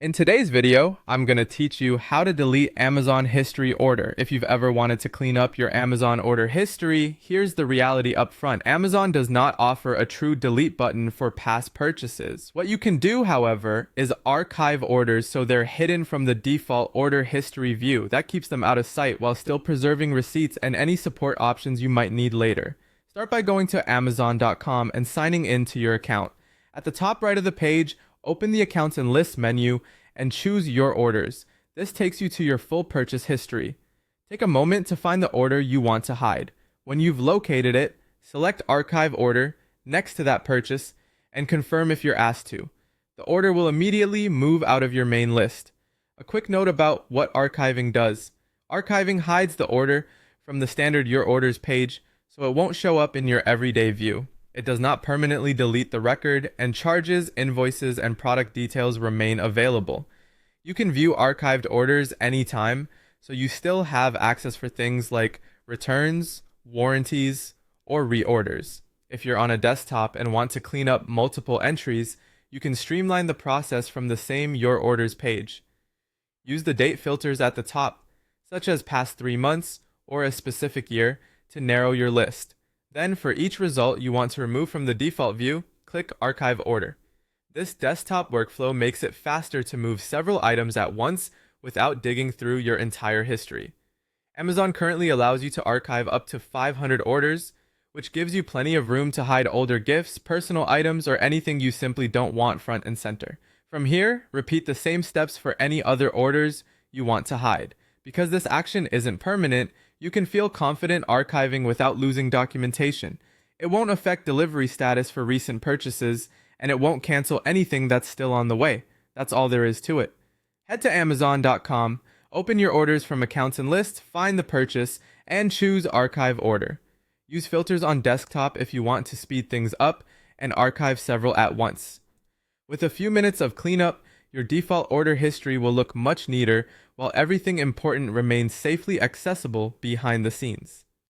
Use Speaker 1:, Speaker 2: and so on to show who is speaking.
Speaker 1: In today's video, I'm going to teach you how to delete Amazon history order. If you've ever wanted to clean up your Amazon order history, here's the reality up front. Amazon does not offer a true delete button for past purchases. What you can do, however, is archive orders so they're hidden from the default order history view. That keeps them out of sight while still preserving receipts and any support options you might need later. Start by going to Amazon.com and signing in to your account. At the top right of the page, open the Accounts and Lists menu and choose Your Orders. This takes you to your full purchase history. Take a moment to find the order you want to hide. When you've located it, select Archive Order next to that purchase and confirm if you're asked to. The order will immediately move out of your main list. A quick note about what archiving does. Archiving hides the order from the standard Your Orders page, so it won't show up in your everyday view. It does not permanently delete the record, and charges, invoices, and product details remain available. You can view archived orders anytime, so you still have access for things like returns, warranties, or reorders. If you're on a desktop and want to clean up multiple entries, you can streamline the process from the same Your Orders page. Use the date filters at the top, such as past 3 months or a specific year, to narrow your list. Then, for each result you want to remove from the default view, click Archive Order. This desktop workflow makes it faster to move several items at once without digging through your entire history. Amazon currently allows you to archive up to 500 orders, which gives you plenty of room to hide older gifts, personal items, or anything you simply don't want front and center. From here, repeat the same steps for any other orders you want to hide. Because this action isn't permanent, you can feel confident archiving without losing documentation. It won't affect delivery status for recent purchases, and it won't cancel anything that's still on the way. That's all there is to it. Head to Amazon.com, open your orders from Accounts and Lists, find the purchase, and choose Archive Order. Use filters on desktop if you want to speed things up, and archive several at once. With a few minutes of cleanup, your default order history will look much neater, while everything important remains safely accessible behind the scenes.